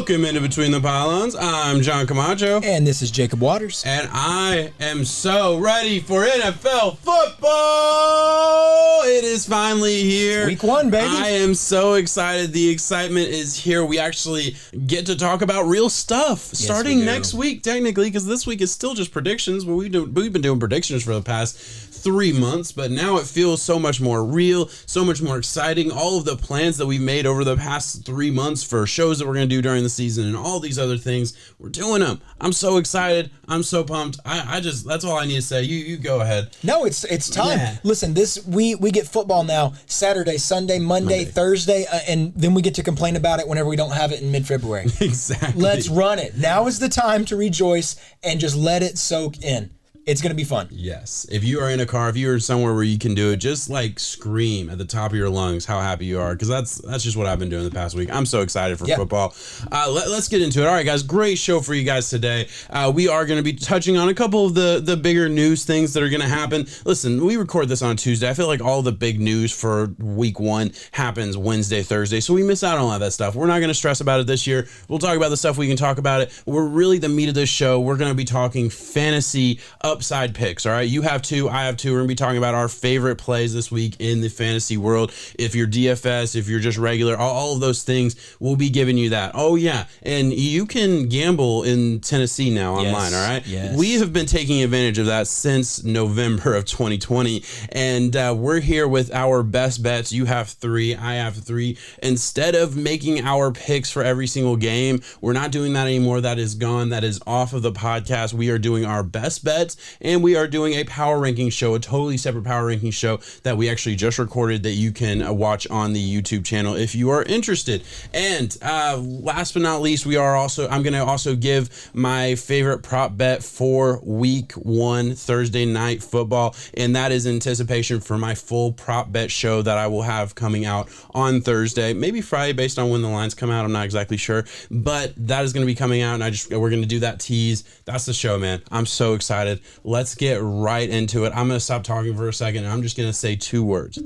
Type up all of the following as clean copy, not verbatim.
Welcome into Between the Pylons. I'm John Camacho. And this is Jacob Waters. And I am so ready for NFL football. It is finally here. Week 1, baby. I am so excited. The excitement is here. We actually get to talk about real stuff starting next week, technically, because this week is still just predictions. But we've been doing predictions for the past 3 months, but now it feels so much more real, so much more exciting. All of the plans that we've made over the past 3 months for shows that we're going to do during the season and all these other things, we're doing them. I'm so excited. I'm so pumped. I just, that's all I need to say. You go ahead. No, it's time. Yeah. Listen, we get football now Saturday, Sunday, Monday, Thursday, and then we get to complain about it whenever we don't have it in mid-February. Exactly. Let's run it. Now is the time to rejoice and just let it soak in. It's going to be fun. Yes. If you are in a car, if you are somewhere where you can do it, just like scream at the top of your lungs how happy you are, because that's just what I've been doing the past week. I'm so excited for football. Let's get into it. All right, guys, great show for you guys today. We are going to be touching on a couple of the bigger news things that are going to happen. Listen, we record this on Tuesday. I feel like all the big news for week 1 happens Wednesday, Thursday, so we miss out on all that stuff. We're not going to stress about it this year. We'll talk about the stuff we can talk about it. We're really the meat of this show. We're going to be talking fantasy upside picks. All right, you have 2, I have 2. We're gonna be talking about our favorite plays this week in the fantasy world. If you're DFS, if you're just regular, all of those things, we'll be giving you that. Oh yeah, and you can gamble in Tennessee now online. All right, we have been taking advantage of that since November of 2020, and we're here with our best bets. You have 3, I have 3. Instead of making our picks for every single game, we're not doing that anymore. That is gone. That is off of the podcast. We are doing our best bets, and we are doing a power ranking show, a totally separate power ranking show that we actually just recorded that you can watch on the YouTube channel if you are interested. And last but not least, I'm going to also give my favorite prop bet for week 1 Thursday night football, and that is anticipation for my full prop bet show that I will have coming out on Thursday, maybe Friday based on when the lines come out. I'm not exactly sure, but that is going to be coming out, and we're going to do that tease. That's the show, man. I'm so excited. Let's get right into it. I'm going to stop talking for a second, and I'm just going to say 3 words.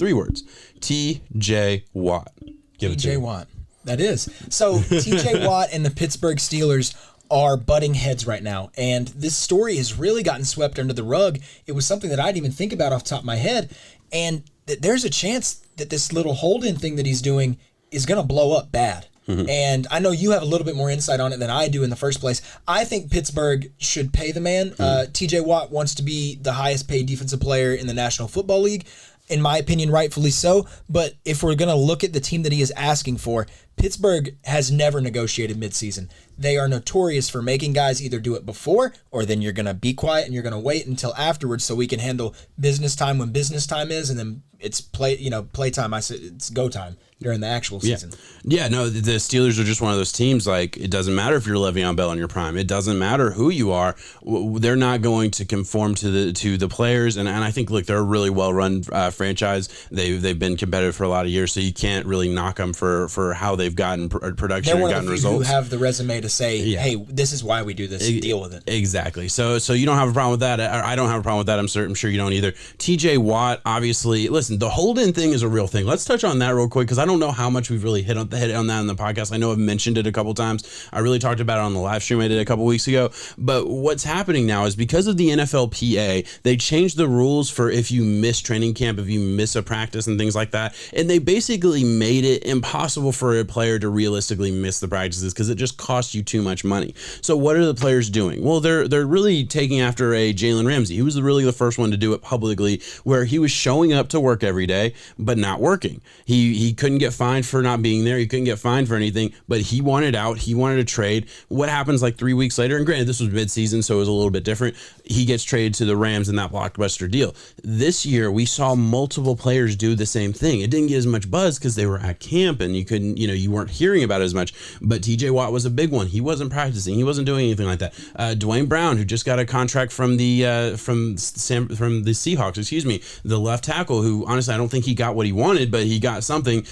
TJ Watt. TJ Watt. That is. So TJ Watt and the Pittsburgh Steelers are butting heads right now, and this story has really gotten swept under the rug. It was something that I didn't even think about off the top of my head, and there's a chance that this little hold-in thing that he's doing is going to blow up bad. Mm-hmm. And I know you have a little bit more insight on it than I do in the first place. I think Pittsburgh should pay the man. TJ Watt wants to be the highest paid defensive player in the National Football League. In my opinion, rightfully so. But if we're going to look at the team that he is asking for, Pittsburgh has never negotiated midseason. They are notorious for making guys either do it before, or then you're going to be quiet and you're going to wait until afterwards so we can handle business time when business time is, and then it's play time. I said it's go time during the actual season. Yeah, no, the Steelers are just one of those teams. Like, it doesn't matter if you're Le'Veon Bell in your prime. It doesn't matter who you are. They're not going to conform to the players. And I think, look, they're a really well-run franchise. They've been competitive for a lot of years, so you can't really knock them for how they've gotten production and gotten results. Who have the resume to say, hey, this is why we do this. Deal with it. Exactly. So you don't have a problem with that. I don't have a problem with that. I'm sure you don't either. TJ Watt, obviously, listen, the hold-in thing is a real thing. Let's touch on that real quick, because I don't know how much we've really hit on that in the podcast. I know I've mentioned it a couple times. I really talked about it on the live stream I did a couple weeks ago. But what's happening now is because of the NFLPA, they changed the rules for if you miss training camp, if you miss a practice and things like that. And they basically made it impossible for a player to realistically miss the practices because it just costs you too much money. So what are the players doing? Well, they're really taking after a Jalen Ramsey. He was really the first one to do it publicly, where he was showing up to work every day, but not working. He couldn't get fined for not being there. He couldn't get fined for anything, but he wanted out. He wanted to trade. What happens like 3 weeks later? And granted, this was midseason, so it was a little bit different. He gets traded to the Rams in that blockbuster deal. This year, we saw multiple players do the same thing. It didn't get as much buzz because they were at camp and you weren't hearing about it as much. But TJ Watt was a big one. He wasn't practicing. He wasn't doing anything like that. Dwayne Brown, who just got a contract from the Seahawks, the left tackle, who honestly I don't think he got what he wanted, but he got something.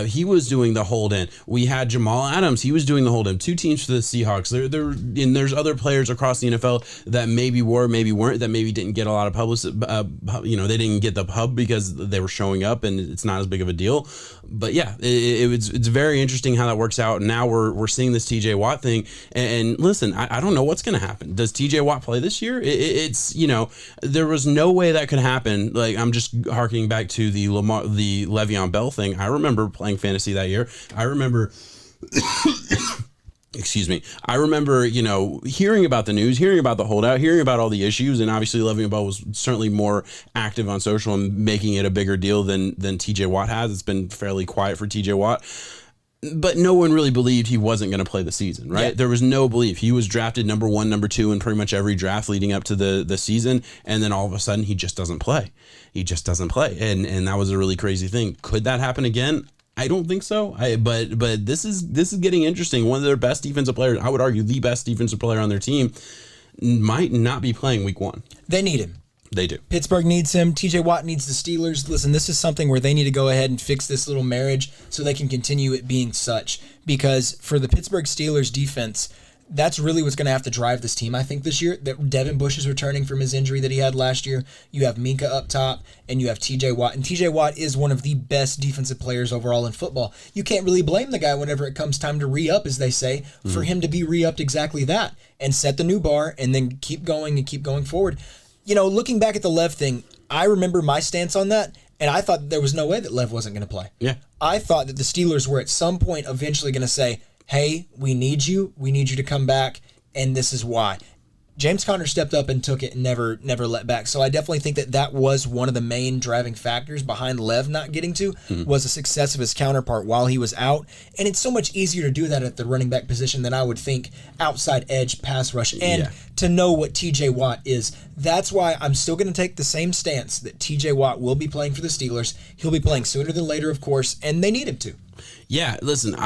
He was doing the hold in. We had Jamal Adams. He was doing the hold in. 2 teams for the Seahawks. And there's other players across the NFL that maybe were, maybe weren't, that maybe didn't get a lot of publicity. They didn't get the pub because they were showing up and it's not as big of a deal. But yeah, it's very interesting how that works out. And now we're seeing this TJ Watt thing. And listen, I don't know what's going to happen. Does TJ Watt play this year? It's there was no way that could happen. Like, I'm just harkening back to the Le'Veon Bell thing. I remember playing fantasy that year. I remember. Excuse me. I remember, hearing about the news, hearing about the holdout, hearing about all the issues, and obviously Le'Veon Bell was certainly more active on social and making it a bigger deal than TJ Watt has. It's been fairly quiet for TJ Watt. But no one really believed he wasn't going to play the season, right? Yeah. There was no belief. He was drafted number 1, number 2 in pretty much every draft leading up to the season, and then all of a sudden he just doesn't play. He just doesn't play, and that was a really crazy thing. Could that happen again? I don't think so. But this is getting interesting. One of their best defensive players, I would argue the best defensive player on their team, might not be playing week 1. They need him. They do. Pittsburgh needs him. TJ Watt needs the Steelers. Listen, this is something where they need to go ahead and fix this little marriage so they can continue it being such. Because for the Pittsburgh Steelers defense, that's really what's going to have to drive this team, I think, this year. That Devin Bush is returning from his injury that he had last year. You have Minka up top, and you have TJ Watt. And TJ Watt is one of the best defensive players overall in football. You can't really blame the guy whenever it comes time to re-up, as they say, for him to be re-upped exactly that and set the new bar and then keep going and keep going forward. Looking back at the Lev thing, I remember my stance on that, and I thought there was no way that Lev wasn't going to play. Yeah. I thought that the Steelers were at some point eventually going to say, hey, we need you to come back, and this is why. James Conner stepped up and took it and never let back. So I definitely think that was one of the main driving factors behind Lev not getting to was the success of his counterpart while he was out. And it's so much easier to do that at the running back position than I would think outside edge pass rush. And to know what TJ Watt is, that's why I'm still going to take the same stance that TJ Watt will be playing for the Steelers. He'll be playing sooner than later, of course, and they need him to. Yeah, listen,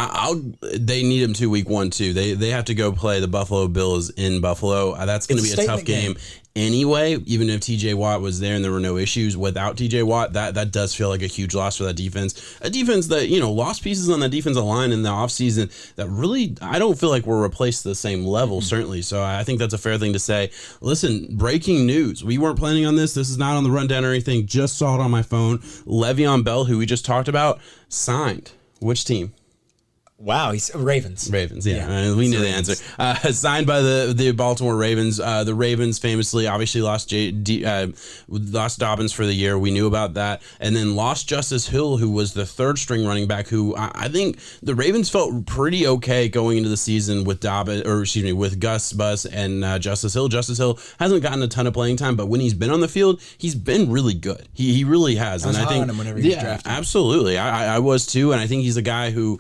they need him to week 1 too. They have to go play the Buffalo Bills in Buffalo. That's going to be a tough game anyway. Even if TJ Watt was there and there were no issues without TJ Watt, that does feel like a huge loss for that defense. A defense that lost pieces on that defensive line in the offseason that really I don't feel like were replaced to the same level certainly. So I think that's a fair thing to say. Listen, breaking news: we weren't planning on this. This is not on the rundown or anything. Just saw it on my phone. Le'Veon Bell, who we just talked about, signed. Which team? Wow, he's Ravens. Ravens, yeah. We knew the answer. Signed by the Baltimore Ravens. The Ravens famously, obviously, lost Dobbins for the year. We knew about that. And then lost Justice Hill, who was the third string running back, who I think the Ravens felt pretty okay going into the season with with Gus Bus and Justice Hill. Justice Hill hasn't gotten a ton of playing time, but when he's been on the field, he's been really good. He really has. I was high on him whenever he was drafted. Absolutely. I was too, and I think he's a guy who,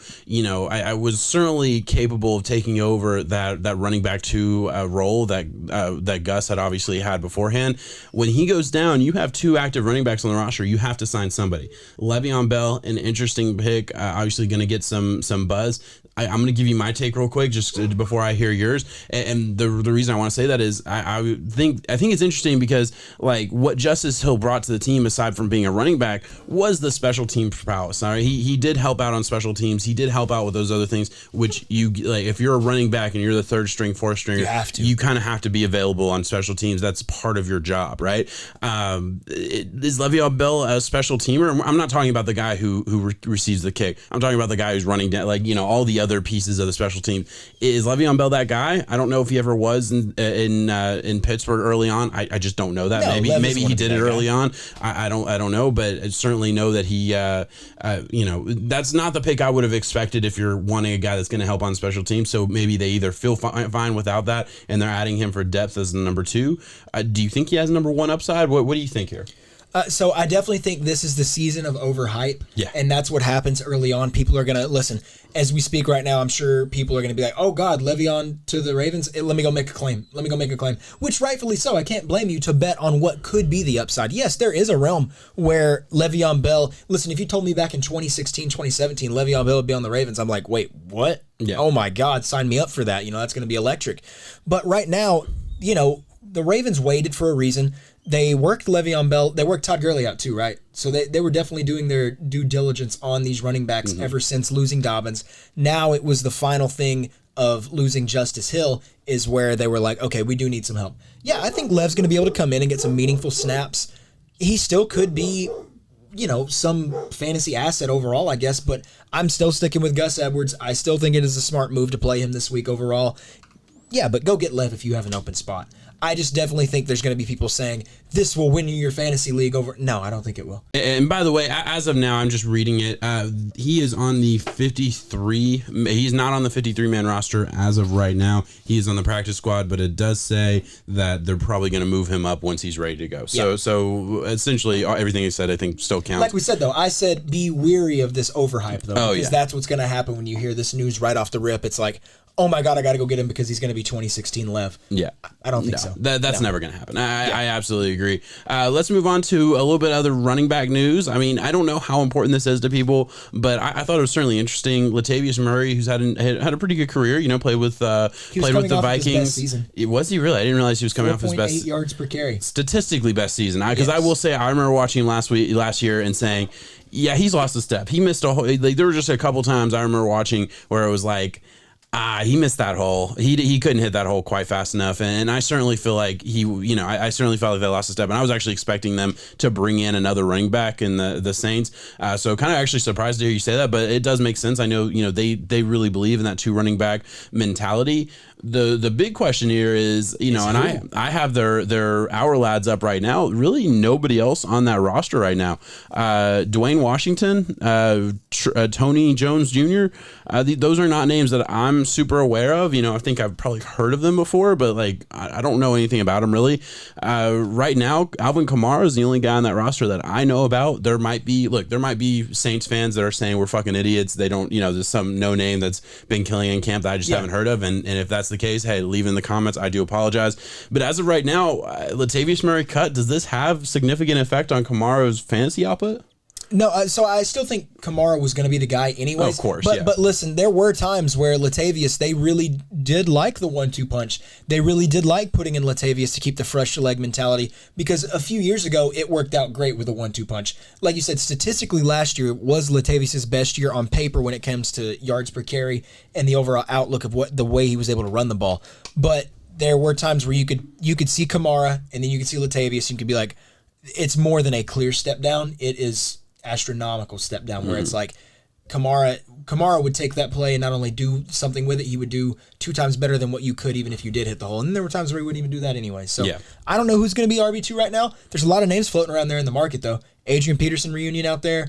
I was certainly capable of taking over that running back 2 role that Gus had obviously had beforehand. When he goes down, you have 2 active running backs on the roster. You have to sign somebody. Le'Veon Bell, an interesting pick, obviously going to get some buzz. I'm going to give you my take real quick just before I hear yours. And the reason I want to say that is I think it's interesting because like what Justice Hill brought to the team aside from being a running back was the special team prowess. All right? He did help out on special teams. He did help out with those other things, which you like if you're a running back and you're the third string, fourth stringer, you kind of have to be available on special teams. That's part of your job, right? Is Le'Veon Bell a special teamer? I'm not talking about the guy who receives the kick. I'm talking about the guy who's running down, all the other pieces of the special team. Is Le'Veon Bell that guy? I don't know if he ever was in Pittsburgh early on. I just don't know that. No, maybe he did it early on. I don't know, but I certainly know that he that's not the pick I would have expected if you're wanting a guy that's going to help on special teams. So maybe they either feel fine without that and they're adding him for depth as the number 2. Do you think he has number 1 upside? What do you think here? So I definitely think this is the season of overhype. Yeah. And that's what happens early on. People are going to listen. As we speak right now, I'm sure people are going to be like, oh, God, Le'Veon to the Ravens. Let me go make a claim. Which rightfully so. I can't blame you to bet on what could be the upside. Yes, there is a realm where Le'Veon Bell. Listen, if you told me back in 2016, 2017, Le'Veon Bell would be on the Ravens, I'm like, wait, what? Yeah. Oh, my God, sign me up for that. That's going to be electric. But right now, the Ravens waited for a reason. They worked Le'Veon Bell. They worked Todd Gurley out too, right? So they were definitely doing their due diligence on these running backs ever since losing Dobbins. Now it was the final thing of losing Justice Hill is where they were like, okay, we do need some help. Yeah, I think Lev's going to be able to come in and get some meaningful snaps. He still could be some fantasy asset overall, I guess, but I'm still sticking with Gus Edwards. I still think it is a smart move to play him this week overall. Yeah, but go get Lev if you have an open spot. I just definitely think there's going to be people saying this will win you your fantasy league over. No, I don't think it will. And by the way, as of now, I'm just reading it. He is on the 53. He's not on the 53-man roster as of right now. He is on the practice squad, but it does say that they're probably going to move him up once he's ready to go. So essentially, everything he said, I think, still counts. Like we said, though, I said be weary of this overhype, though, because that's what's going to happen when you hear this news right off the rip. It's like, oh my God, I got to go get him because he's going to be 2016 Lev. Yeah. I don't think so. That's never going to happen. I absolutely agree. Let's move on to a little bit of other running back news. I mean, I don't know how important this is to people, but I thought it was certainly interesting. Latavius Murray, who's had a pretty good career, played with the Vikings. Was he really? I didn't realize he was coming off his best. 8 yards per carry. Statistically best season. Because I will say, I remember watching him last year and saying, yeah, he's lost a step. He missed a whole, there were just a couple times I remember watching where it was like, he missed that hole. He couldn't hit that hole quite fast enough, and I certainly feel like I certainly felt like they lost a step, and I was actually expecting them to bring in another running back in the Saints. So kind of actually surprised to hear you say that, but it does make sense. I know they really believe in that 2 running back mentality. The big question here is, and I have our lads up right now. Really nobody else on that roster right now. Dwayne Washington, Tony Jones Jr. Those are not names that I'm super aware of. I think I've probably heard of them before, but like I don't know anything about them really. Right now, Alvin Kamara is the only guy on that roster that I know about. There might be Saints fans that are saying we're fucking idiots. They don't, there's some no name that's been killing in camp that I just haven't heard of, and if that's the case, hey, leave in the comments. I do apologize, but as of right now, Latavius Murray cut. Does this have significant effect on Kamara's fantasy output? No, so I still think Kamara was going to be the guy anyways. Oh, of course, But listen, there were times where Latavius, they really did like the 1-2 punch. They really did like putting in Latavius to keep the fresh leg mentality, because a few years ago, it worked out great with a 1-2 punch. Like you said, statistically last year was Latavius' best year on paper when it comes to yards per carry and the overall outlook of the way he was able to run the ball. But there were times where you could see Kamara and then you could see Latavius and you could be like, it's more than a clear step down. It is astronomical step down where it's like Kamara would take that play and not only do something with it, he would do 2 times better than what you could even if you did hit the hole. And there were times where he wouldn't even do that anyway. So I don't know who's going to be RB2 right now. There's a lot of names floating around there in the market though. Adrian Peterson reunion out there.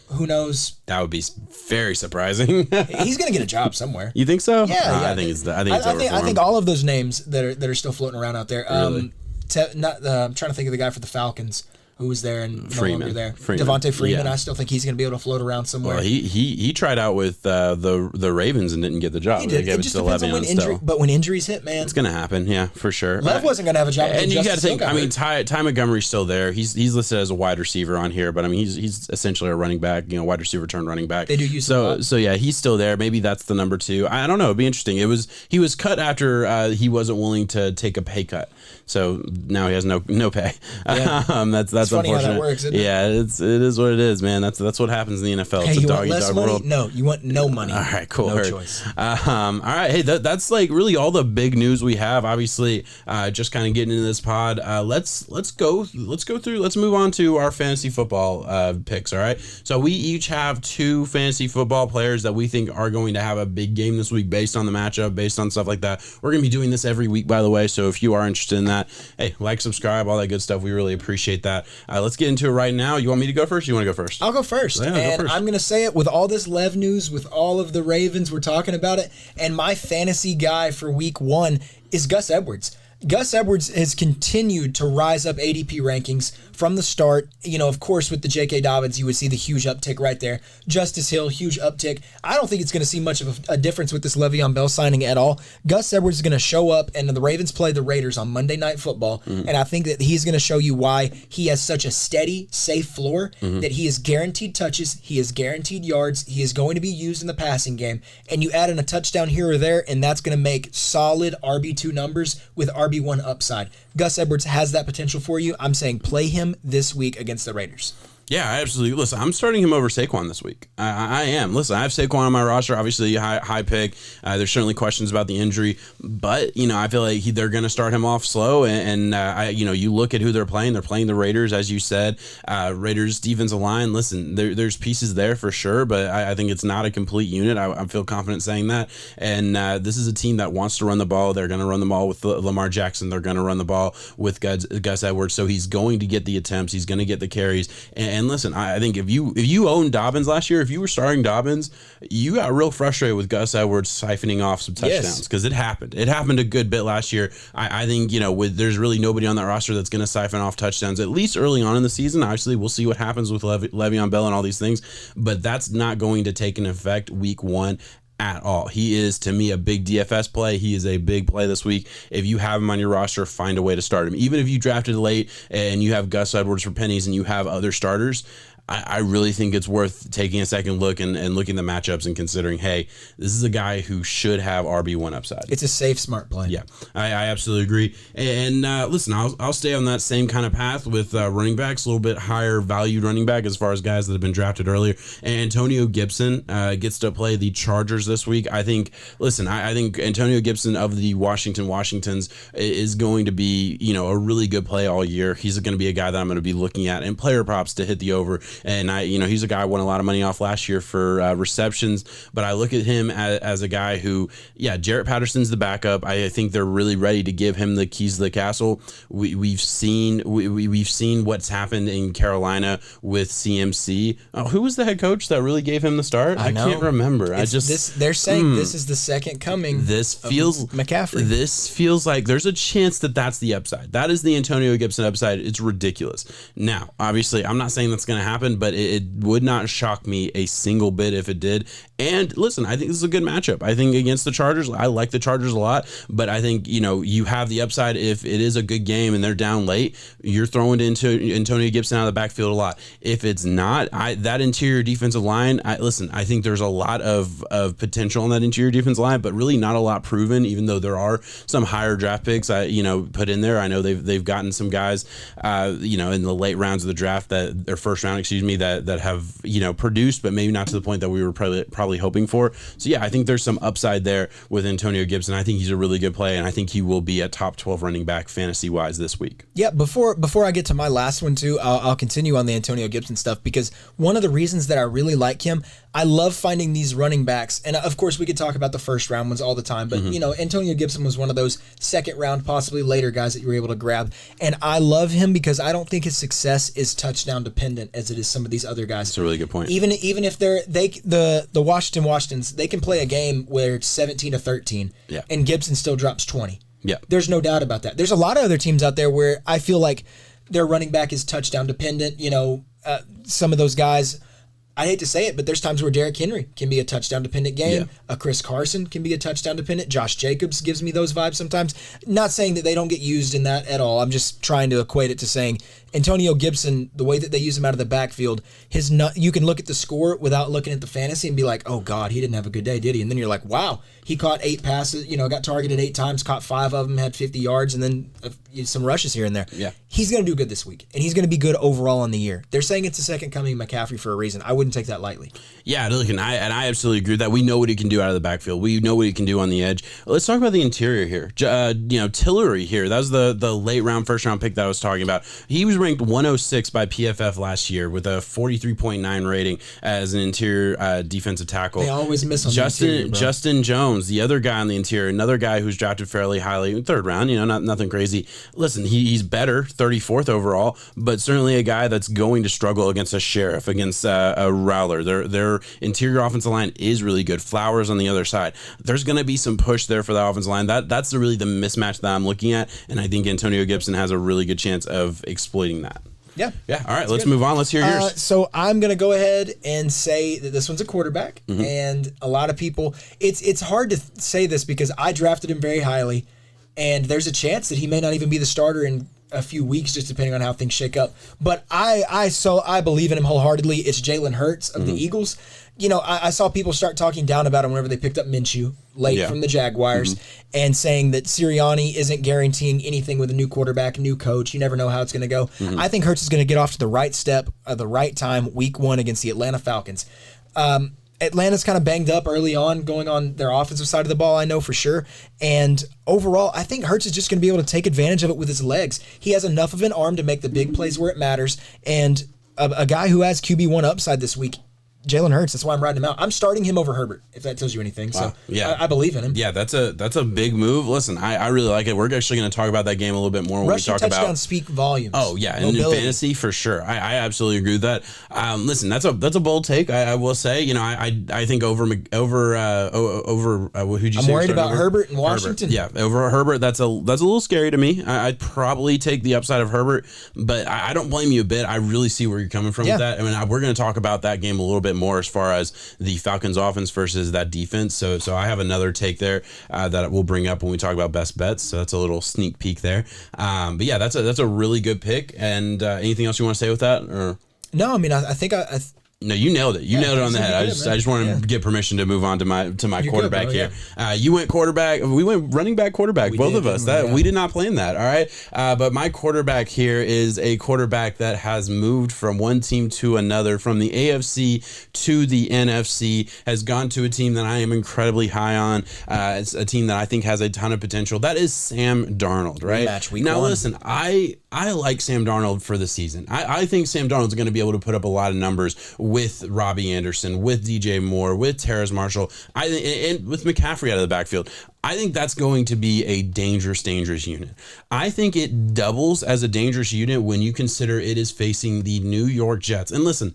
Who knows? That would be very surprising. He's going to get a job somewhere. You think so? Yeah. I think all of those names that are still floating around out there. Really? I'm trying to think of the guy for the Falcons who was there and no longer there. Devontae Freeman. I still think he's going to be able to float around somewhere. Well, he tried out with the Ravens and didn't get the job. He did. It just depends on when injuries hit, man. It's going to happen, yeah, for sure. Lev wasn't going to have a job. And you got to think, Ty Montgomery's still there. He's listed as a wide receiver on here, but I mean, he's essentially a running back, wide receiver turned running back. They do use so yeah, he's still there. Maybe that's the number 2. I don't know. It'd be interesting. He was cut after he wasn't willing to take a pay cut. So now he has no pay. Yeah. That's funny unfortunate. How that works, isn't it? Yeah, it is what it is, man. That's what happens in the NFL. Hey, it's a dog-eat-dog world. No, you want no money. All right, cool. No choice. All right, hey, that's like really all the big news we have. Obviously, just kind of getting into this pod. Let's go through. Let's move on to our fantasy football picks. All right, so we each have 2 fantasy football players that we think are going to have a big game this week based on the matchup, based on stuff like that. We're going to be doing this every week, by the way. So if you are interested in that, hey, like, subscribe, all that good stuff. We really appreciate that. Let's get into it right now. You want me to go first? Or you want to go first? I'll go first. Yeah, and go first. I'm going to say it with all this Lev news, with all of the Ravens, we're talking about it. And my fantasy guy for week 1 is Gus Edwards. Gus Edwards has continued to rise up ADP rankings from the start. Of course, with the J.K. Dobbins, you would see the huge uptick right there. Justice Hill, huge uptick. I don't think it's going to see much of a difference with this Le'Veon Bell signing at all. Gus Edwards is going to show up, and the Ravens play the Raiders on Monday Night Football, and I think that he's going to show you why he has such a steady, safe floor, that he is guaranteed touches, he is guaranteed yards, he is going to be used in the passing game, and you add in a touchdown here or there, and that's going to make solid RB2 numbers with RB1 upside. Gus Edwards has that potential for you. I'm saying play him this week against the Raiders. Yeah, I absolutely. Listen, I'm starting him over Saquon this week. I am. Listen, I have Saquon on my roster. Obviously, high pick. There's certainly questions about the injury, but I feel like they're going to start him off slow. And you look at who they're playing. They're playing the Raiders, as you said. Raiders defensive line. Listen, there's pieces there for sure, but I think it's not a complete unit. I feel confident saying that. And this is a team that wants to run the ball. They're going to run the ball with Lamar Jackson. They're going to run the ball with Gus Edwards. So he's going to get the attempts. He's going to get the carries. And listen, I think if you owned Dobbins last year, if you were starting Dobbins, you got real frustrated with Gus Edwards siphoning off some touchdowns because it happened. It happened a good bit last year. I think there's really nobody on that roster that's going to siphon off touchdowns at least early on in the season. Obviously, we'll see what happens with Le'Veon Bell and all these things, but that's not going to take an effect week 1 at all. He is, to me, a big DFS play. He is a big play this week. If you have him on your roster, find a way to start him. Even if you drafted late and you have Gus Edwards for pennies and you have other starters, I really think it's worth taking a second look and looking at the matchups and considering, hey, this is a guy who should have RB1 upside. It's a safe, smart play. Yeah, I absolutely agree. And listen, I'll stay on that same kind of path with running backs, a little bit higher valued running back as far as guys that have been drafted earlier. And Antonio Gibson gets to play the Chargers this week. I think Antonio Gibson of the Washingtons is going to be, a really good play all year. He's going to be a guy that I'm going to be looking at and player props to hit the over. And he's a guy I won a lot of money off last year for receptions, but I look at him as a guy who, Jarrett Patterson's the backup. I think they're really ready to give him the keys to the castle. We've seen what's happened in Carolina with CMC. Who was the head coach that really gave him the start? I can't remember. They're saying this is the second coming. This feels McCaffrey. This feels like there's a chance that's the upside. That is the Antonio Gibson upside. It's ridiculous. Now, obviously, I'm not saying that's going to happen, but it would not shock me a single bit if it did. And listen, I think this is a good matchup. I think against the Chargers, I like the Chargers a lot, but I think, you have the upside if it is a good game and they're down late, you're throwing into Antonio Gibson out of the backfield a lot. If it's not, that interior defensive line, I think there's a lot of potential on that interior defensive line, but really not a lot proven, even though there are some higher draft picks put in there. I know they've gotten some guys, in the late rounds of the draft their first round, that have, produced, but maybe not to the point that we were probably hoping for. So I think there's some upside there with Antonio Gibson. I think he's a really good play, and I think he will be a top 12 running back fantasy wise this week. Yeah, before I get to my last one too, I'll continue on the Antonio Gibson stuff, because one of the reasons that I really like him, I love finding these running backs, and of course we could talk about the first round ones all the time, but Antonio Gibson was one of those second round, possibly later guys that you were able to grab, and I love him because I don't think his success is touchdown dependent as it is some of these other guys. That's a really good point. Even if the Washingtons, they can play a game where it's 17-13, and Gibson still drops 20. Yeah, there's no doubt about that. There's a lot of other teams out there where I feel like their running back is touchdown dependent. Some of those guys, I hate to say it, but there's times where Derrick Henry can be a touchdown dependent game. Yeah. A Chris Carson can be a touchdown dependent. Josh Jacobs gives me those vibes sometimes. Not saying that they don't get used in that at all. I'm just trying to equate it to saying Antonio Gibson, the way that they use him out of the backfield, you can look at the score without looking at the fantasy and be like, oh God, he didn't have a good day, did he? And then you're like, wow, he caught 8 passes, got targeted 8 times, caught 5 of them, had 50 yards, and then some rushes here and there. Yeah. He's going to do good this week, and he's going to be good overall on the year. They're saying it's the second coming of McCaffrey for a reason. I wouldn't take that lightly. Yeah, look, and I absolutely agree with that. We know what he can do out of the backfield. We know what he can do on the edge. Let's talk about the interior here. Tillery here. That was the late round, first round pick that I was talking about. He was ranked 106 by PFF last year with a 43.9 rating as an interior defensive tackle. They always miss on the interior, bro. Justin Jones, the other guy on the interior, another guy who's drafted fairly highly, third round, nothing crazy. Listen, he's better, 34th overall, but certainly a guy that's going to struggle against a Sheriff, against a Rowler. Their interior offensive line is really good. Flowers on the other side. There's going to be some push there for the offensive line. That's really the mismatch that I'm looking at, and I think Antonio Gibson has a really good chance of exploiting that. Yeah. All right, let's move on. Let's hear yours. So I'm going to go ahead and say that this one's a quarterback, and a lot of people, it's hard to say this because I drafted him very highly, and there's a chance that he may not even be the starter in a few weeks, just depending on how things shake up. But I believe in him wholeheartedly. It's Jalen Hurts of the Eagles. I saw people start talking down about him whenever they picked up Minshew late from the Jaguars and saying that Sirianni isn't guaranteeing anything with a new quarterback, new coach. You never know how it's going to go. I think Hurts is going to get off to the right step at the right time week 1 against the Atlanta Falcons. Atlanta's kind of banged up early on, going on their offensive side of the ball, I know for sure. And overall, I think Hurts is just going to be able to take advantage of it with his legs. He has enough of an arm to make the big plays where it matters. And a guy who has QB1 upside this week, Jalen Hurts. That's why I'm riding him out. I'm starting him over Herbert, if that tells you anything. Wow. So I believe in him. Yeah, that's a big move. Listen, I really like it. We're actually going to talk about that game a little bit more when Rushing we talk touchdowns speak volumes. Oh yeah, and in fantasy for sure. I absolutely agree with that. Listen, that's a bold take. I will say, I think over who'd you say? I'm worried about Herbert in Washington. Herbert. Yeah, over Herbert. That's a little scary to me. I'd probably take the upside of Herbert, but I don't blame you a bit. I really see where you're coming from with that. I mean, we're going to talk about that game a little bit more as far as the Falcons offense versus that defense. So I have another take there that we'll bring up when we talk about best bets. So that's a little sneak peek there. But yeah, that's a really good pick. And anything else you want to say with that? Or no, I mean, I think No, you nailed it. You nailed it on the head. I just wanted to get permission to move on to my quarterback here. Yeah. You went quarterback. We went running back quarterback. Both of us. We did not plan that. All right. But my quarterback here is a quarterback that has moved from one team to another, from the AFC to the NFC, has gone to a team that I am incredibly high on. It's a team that I think has a ton of potential. That is Sam Darnold. Right. Now listen, I like Sam Darnold for the season. I think Sam Darnold's going to be able to put up a lot of numbers with Robbie Anderson, with DJ Moore, with Terrace Marshall, and with McCaffrey out of the backfield. I think that's going to be a dangerous unit. I think it doubles as a dangerous unit when you consider it is facing the New York Jets. And listen,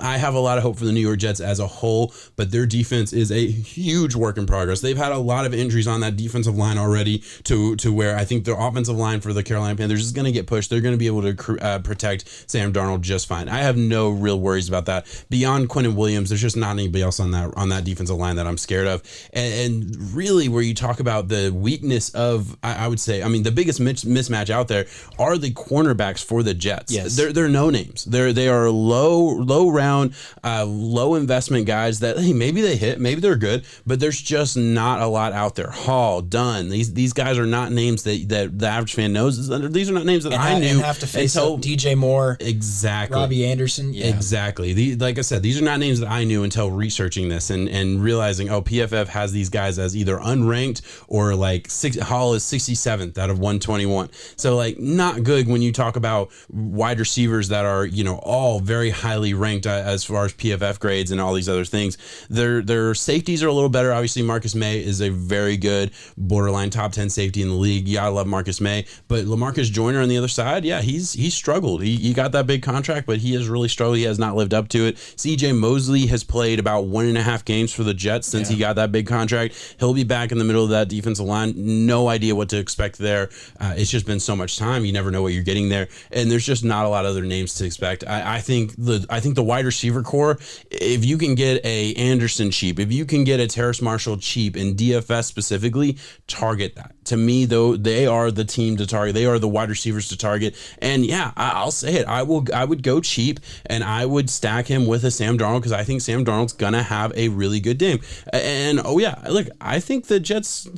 I have a lot of hope for the New York Jets as a whole, but their defense is a huge work in progress. They've had a lot of injuries on that defensive line already to where I think the offensive line for the Carolina Panthers is going to get pushed. They're going to be able to protect Sam Darnold just fine. I have no real worries about that. Beyond Quinnen Williams, there's just not anybody else on that defensive line that I'm scared of. And really, where you talk about the weakness of, I would say, I mean, the biggest mismatch out there are the cornerbacks for the Jets. Yes. They're no names. They are low round, low investment guys that, hey, maybe they hit, maybe they're good, but there's just not a lot out there. Hall, Dunn, these guys are not names that the average fan knows. These are not names that I knew. And have to face DJ Moore, exactly, Robbie Anderson, exactly. Like I said, these are not names that I knew until researching this and realizing, PFF has these guys as either unranked or like Hall is 67th out of 121. So like not good when you talk about wide receivers that are all very highly ranked as far as PFF grades and all these other things. Their safeties are a little better. Obviously, Marcus May is a very good borderline top 10 safety in the league. You gotta love Marcus May. But LaMarcus Joyner on the other side, he's struggled. He got that big contract, but he has really struggled. He has not lived up to it. CJ Mosley has played about 1.5 games for the Jets since he got that big contract. He'll be back in the middle of that defensive line. No idea what to expect there. It's just been so much time. You never know what you're getting there. And there's just not a lot of other names to expect. I think the wide receiver core, if you can get a Anderson cheap, if you can get a Terrace Marshall cheap in DFS specifically, target that. To me, though, they are the team to target. They are the wide receivers to target. And I'll say it. I would go cheap and I would stack him with a Sam Darnold because I think Sam Darnold's gonna have a really good game. And look, I think the Jets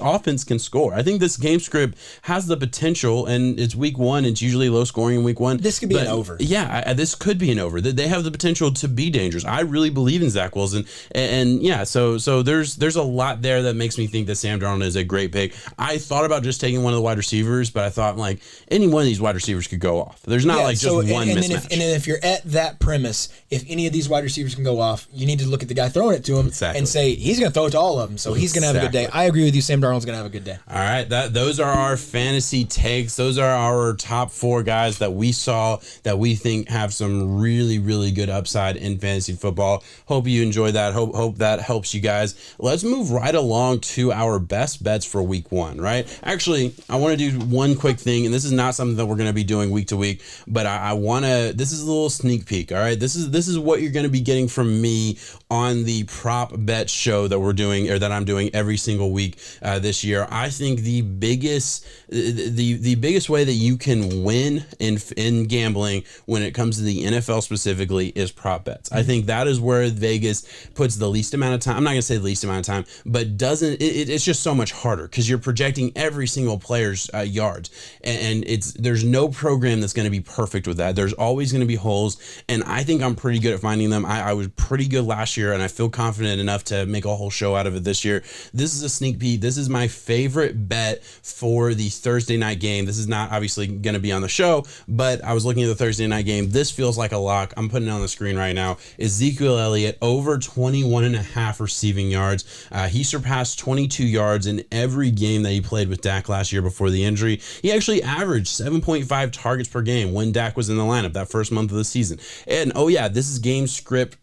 offense can score. I think this game script has the potential, and it's week 1. It's usually low scoring in week 1. This could be an over. Yeah, this could be an over. They have the potential to be dangerous. I really believe in Zach Wilson, so there's a lot there that makes me think that Sam Darnold is a great pick. I thought about just taking one of the wide receivers, but I thought like any one of these wide receivers could go off. There's not one mismatch. And if you're at that premise, if any of these wide receivers can go off, you need to look at the guy throwing it to him and say he's going to throw it to all of them. So he's going to have a good day. I agree with you. Sam Darnold's going to have a good day. All right, those are our fantasy takes. Those are our top 4 guys that we saw that we think have some really, really good upside in fantasy football. Hope you enjoyed that. Hope that helps you guys. Let's move right along to our best bets for week 1, right? Actually, I want to do one quick thing, and this is not something that we're going to be doing week to week, but I want to, this is a little sneak peek, all right? This is what you're going to be getting from me on the prop bet show that we're doing, or that I'm doing every single week this year. I think the biggest way that you can win in gambling when it comes to the NFL specifically is prop bets. I think that is where Vegas puts the least amount of time. I'm not going to say the least amount of time, but it's just so much harder because you're projecting every single player's yards, and there's no program that's going to be perfect with that. There's always going to be holes, and I think I'm pretty good at finding them. I was pretty good last year, and I feel confident enough to make a whole show out of it this year. This is a sneak peek. This is my favorite bet for the Thursday night game. This is not obviously going to be on the show, but I was looking at the Thursday night game. This feels like a lock. I'm putting it on the screen right now. Ezekiel Elliott over 21.5 receiving yards. He surpassed 22 yards in every game that he played with Dak last year before the injury. He actually averaged 7.5 targets per game when Dak was in the lineup that first month of the season. And oh yeah, this is game script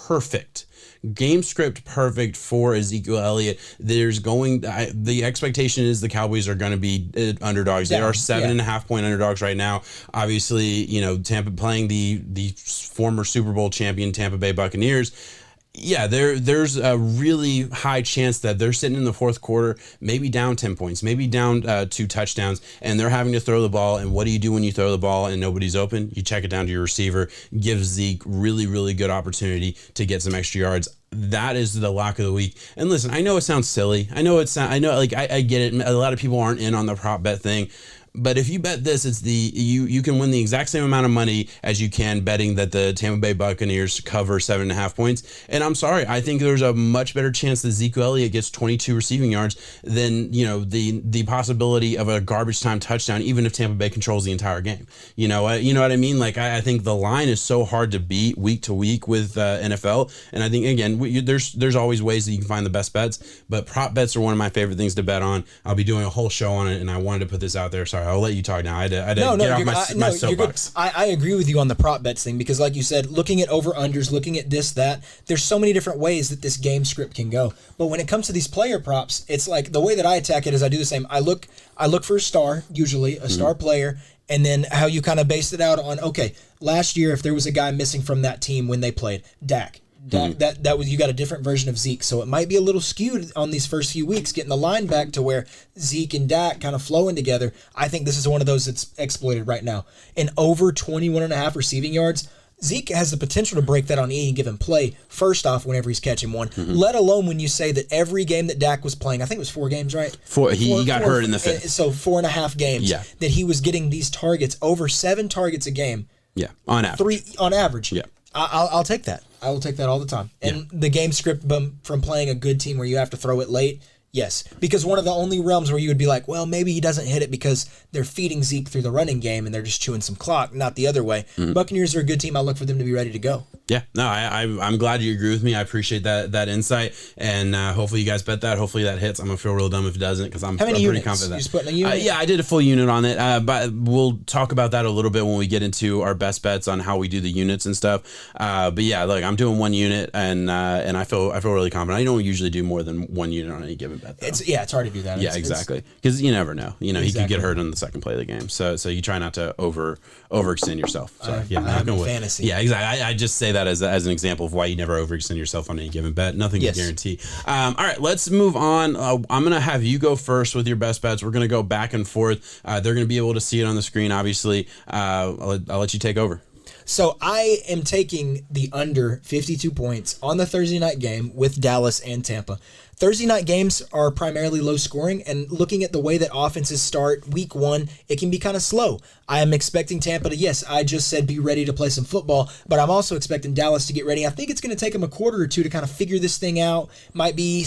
perfect. Game script perfect for Ezekiel Elliott. The expectation is the Cowboys are going to be underdogs. They are 7.5 point underdogs right now. Obviously, Tampa playing the former Super Bowl champion Tampa Bay Buccaneers. Yeah, there's a really high chance that they're sitting in the fourth quarter, maybe down 10 points, maybe down 2 touchdowns, and they're having to throw the ball. And what do you do when you throw the ball and nobody's open? You check it down to your receiver, give Zeke really, really good opportunity to get some extra yards. That is the lock of the week. And listen, I know it sounds silly. I know I get it. A lot of people aren't in on the prop bet thing. But if you bet this, it's you can win the exact same amount of money as you can betting that the Tampa Bay Buccaneers cover 7.5 points. And I'm sorry, I think there's a much better chance that Ezekiel Elliott gets 22 receiving yards than the possibility of a garbage time touchdown, even if Tampa Bay controls the entire game. You know what I mean? Like I think the line is so hard to beat week to week with NFL, and I think again there's always ways that you can find the best bets, but prop bets are one of my favorite things to bet on. I'll be doing a whole show on it, and I wanted to put this out there. Sorry. I'll let you talk now. I had to get off my soapbox. I agree with you on the prop bets thing because, like you said, looking at over-unders, looking at this, that, there's so many different ways that this game script can go. But when it comes to these player props, it's like the way that I attack it is I do the same. I look for a star, usually a star player, and then how you kind of base it out on, okay, last year if there was a guy missing from that team when they played, Dak. That was, you got a different version of Zeke, so it might be a little skewed on these first few weeks, getting the line back to where Zeke and Dak kind of flowing together. I think this is one of those that's exploited right now. And over 21.5 receiving yards, Zeke has the potential to break that on any given play, first off, whenever he's catching one, let alone when you say that every game that Dak was playing, I think it was 4 games, right? He got hurt in the 5th. So 4.5 games that he was getting these targets, over 7 targets a game. Yeah, on average. 3 on average. Yeah. I'll take that. I will take that all the time. And the game script from playing a good team where you have to throw it late, yes. Because one of the only realms where you would be like, well, maybe he doesn't hit it because they're feeding Zeke through the running game and they're just chewing some clock, not the other way. Buccaneers are a good team. I look for them to be ready to go. Yeah, no, I'm glad you agree with me. I appreciate that insight, and hopefully you guys bet that. Hopefully that hits. I'm gonna feel real dumb if it doesn't because I'm pretty confident. You just put in a unit? Yeah, I did a full unit on it, but we'll talk about that a little bit when we get into our best bets on how we do the units and stuff. But yeah, look, I'm doing 1 unit, and I feel really confident. I don't usually do more than 1 unit on any given bet, though. It's hard to do that. Yeah, exactly, because you never know. He could get hurt on the second play of the game, so you try not to overextend yourself. Sorry, fantasy. Yeah, exactly. I just say that as an example of why you never overextend yourself on any given bet. Nothing to guarantee. All right, let's move on. I'm going to have you go first with your best bets. We're going to go back and forth. They're going to be able to see it on the screen, obviously. I'll let you take over. So I am taking the under 52 points on the Thursday night game with Dallas and Tampa. Thursday night games are primarily low scoring, and looking at the way that offenses start week 1, it can be kind of slow. I am expecting Tampa to, yes, I just said be ready to play some football, but I'm also expecting Dallas to get ready. I think it's going to take them a quarter or two to kind of figure this thing out. Might be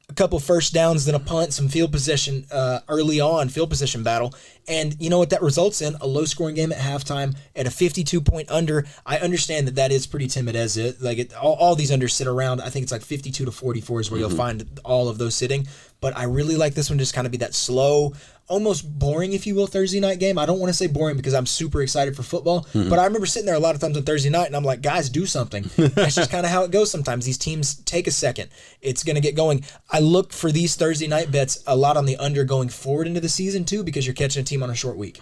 a couple first downs, then a punt, some field possession early on, field position battle. And you know what that results in? A low-scoring game at halftime at a 52-point under. I understand that is pretty timid as it. All these unders sit around. I think it's like 52 to 44 is where you'll find all of those sitting. But I really like this one just kind of be that slow, almost boring, if you will, Thursday night game. I don't want to say boring because I'm super excited for football, but I remember sitting there a lot of times on Thursday night and I'm like, guys, do something. That's just kind of how it goes sometimes. These teams take a second. It's going to get going. I look for these Thursday night bets a lot on the under going forward into the season too, because you're catching a team on a short week.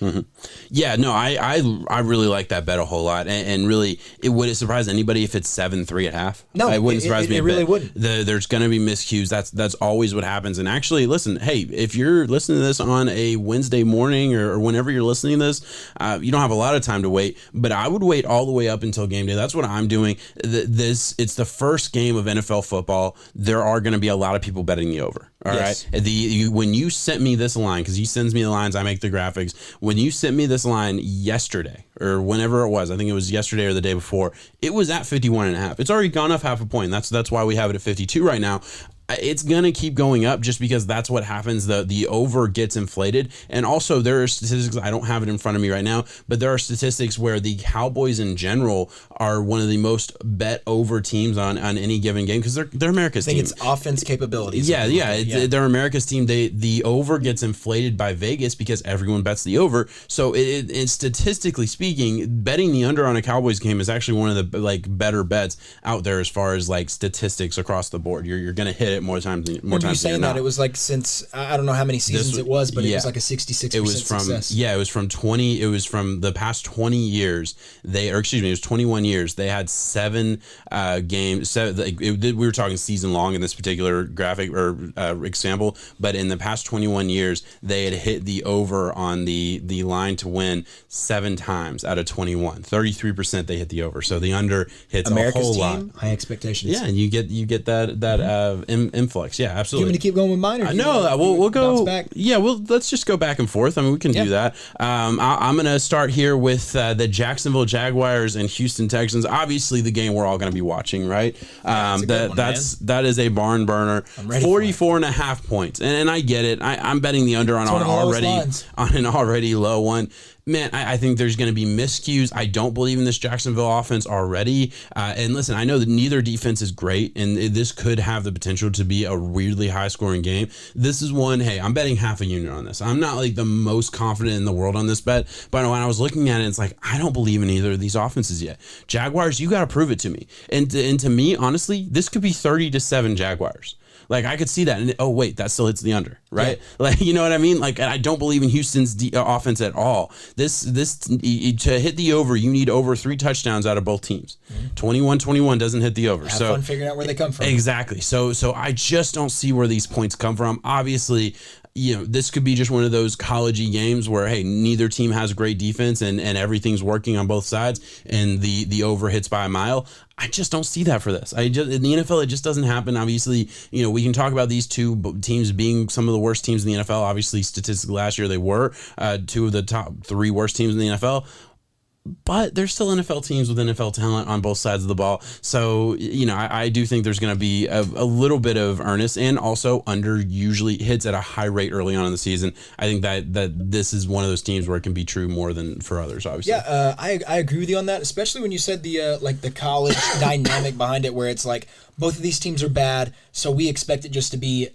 Yeah, no, I really like that bet a whole lot, and really, would it surprise anybody if it's 7-3 at half? No, it wouldn't surprise me. It really wouldn't. There's going to be miscues. That's always what happens. And actually, listen, hey, if you're listening to this on a Wednesday morning or whenever you're listening to this, you don't have a lot of time to wait, but I would wait all the way up until game day. That's what I'm doing. It's the first game of NFL football. There are going to be a lot of people betting the over. All right. When you sent me this line, because he sends me the lines, I make the graphics. When you sent me this line yesterday or whenever it was, I think it was yesterday or the day before, it was at 51.5. It's already gone up half a point. That's why we have it at 52 right now. It's going to keep going up just because that's what happens. The over gets inflated. And also there are statistics, I don't have it in front of me right now, but there are statistics where the Cowboys in general are one of the most bet over teams on any given game because they're America's team. I think it's offense capabilities. They're America's team. The over gets inflated by Vegas because everyone bets the over. So it statistically speaking, betting the under on a Cowboys game is actually one of the better bets out there as far as statistics across the board. You're going to hit it more times than you saying that. It was since I don't know how many seasons it was, but it was a 66% success. It was from 20. It was from the past 20 years. It was 21 years. They had 7 games. We were talking season long in this particular graphic or example, but in the past 21 years, they had hit the over on the line to win 7 times out of 21. 33% they hit the over. So the under hits America's a whole team, lot. High expectations. Yeah, and you get that influx. Yeah, absolutely. Do you want me to keep going with mine? Or no, we'll go back? Yeah, let's just go back and forth. I mean, we can do that. I'm going to start here with the Jacksonville Jaguars and Houston Texans. Obviously, the game we're all going to be watching, right? That is a barn burner. 44.5 points, and I get it. I'm betting the under on an already low one. Man, I think there's going to be miscues. I don't believe in this Jacksonville offense already. And listen, I know that neither defense is great, and this could have the potential to be a weirdly high-scoring game. This is one, hey, I'm betting half a unit on this. I'm not the most confident in the world on this bet, but when I was looking at it, it's I don't believe in either of these offenses yet. Jaguars, you got to prove it to me. And to me, honestly, this could be 30-7 Jaguars. I could see that, and oh wait, that still hits the under, right? Yeah. You know what I mean? I don't believe in Houston's offense at all. This to hit the over, you need over 3 touchdowns out of both teams. 21-21 doesn't hit the over. Have fun figuring out where they come from. Exactly. So I just don't see where these points come from. Obviously, this could be just one of those college-y games where, hey, neither team has great defense and everything's working on both sides, and the over hits by a mile. I just don't see that for this. In the NFL, it just doesn't happen. Obviously, we can talk about these two teams being some of the worst teams in the NFL. Obviously, statistically last year, they were 2 of the top 3 worst teams in the NFL. But there's still NFL teams with NFL talent on both sides of the ball. So, I do think there's going to be a little bit of earnest, and also under usually hits at a high rate early on in the season. I think that this is one of those teams where it can be true more than for others, obviously. Yeah, I agree with you on that, especially when you said the college dynamic behind it, where it's both of these teams are bad, so we expect it just to be,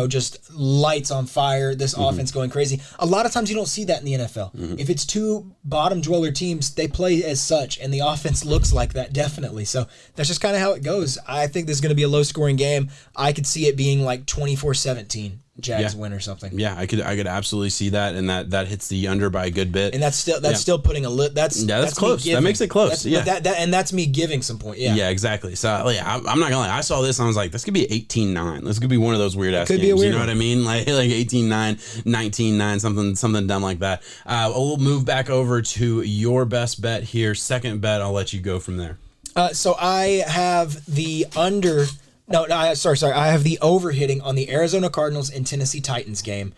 just lights on fire, this offense going crazy. A lot of times you don't see that in the NFL. If it's 2 bottom dweller teams, they play as such, and the offense looks like that, definitely. So that's just kind of how it goes. I think this is going to be a low-scoring game. I could see it being 24-17. Jags win or something. Yeah, I could absolutely see that, and that hits the under by a good bit. And that's still putting that's close. That makes it close. That's me giving some point. Yeah, exactly. So I'm not gonna lie. I saw this and I was like, this could be 18-9. This could be one of those weird ass games. You know what I mean? Like 18-9, 19-9, something dumb like that. We'll move back over to your best bet here. Second bet. I'll let you go from there. So I have the under. Sorry. I have the over hitting on the Arizona Cardinals and Tennessee Titans game.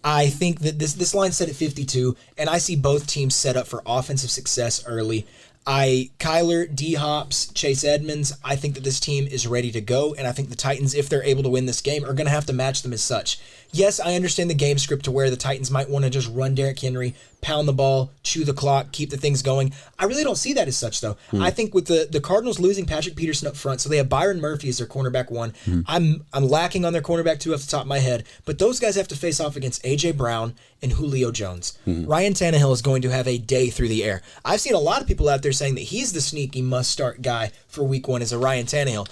I think that this line set at 52, and I see both teams set up for offensive success early. Kyler, D-Hops, Chase Edmonds, I think that this team is ready to go, and I think the Titans, if they're able to win this game, are going to have to match them as such. Yes, I understand the game script to where the Titans might want to just run Derrick Henry, pound the ball, chew the clock, keep the things going. I really don't see that as such, though. I think with the Cardinals losing Patrick Peterson up front, so they have Byron Murphy as their cornerback 1. I'm lacking on their cornerback 2 off the top of my head, but those guys have to face off against A.J. Brown and Julio Jones. Ryan Tannehill is going to have a day through the air. I've seen a lot of people out there saying that he's the sneaky must-start guy for Week 1 as a Ryan Tannehill.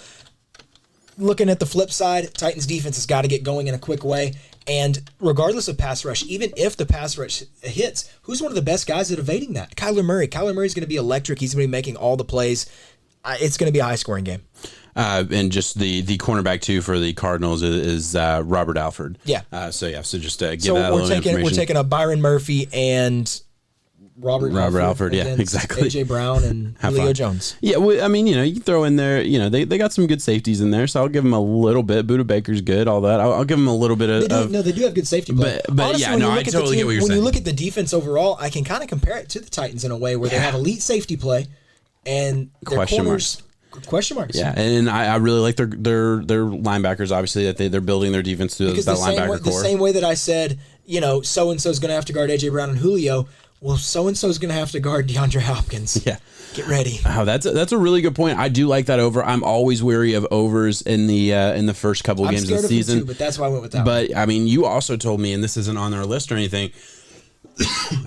Looking at the flip side, Titans defense has got to get going in a quick way. And regardless of pass rush, even if the pass rush hits, who's one of the best guys at evading that? Kyler Murray. Kyler Murray's going to be electric. He's going to be making all the plays. It's going to be a high-scoring game. And just the cornerback too for the Cardinals is Robert Alford. Yeah. So just to give that a little information. We're taking a Byron Murphy and Robert Alford, yeah, exactly. AJ Brown and Julio Jones. Yeah, well, I mean, you throw in there, they got some good safeties in there, so I'll give them a little bit. Buda Baker's good, all that. I'll give them a little bit of. They do have good safety play. But honestly, I totally get what you're saying. When you look at the defense overall, I can kind of compare it to the Titans in a way where they have elite safety play and their question marks. Yeah, and I really like their linebackers. Obviously, that they're building their defense through that linebacker core. The same way that I said, so and so is going to have to guard AJ Brown and Julio. Well, so and so is going to have to guard DeAndre Hopkins. Yeah, get ready. Oh, that's a really good point. I do like that over. I'm always wary of overs in the first couple of games of the season. Too, but that's why I went with that. But I mean, you also told me, and this isn't on our list or anything.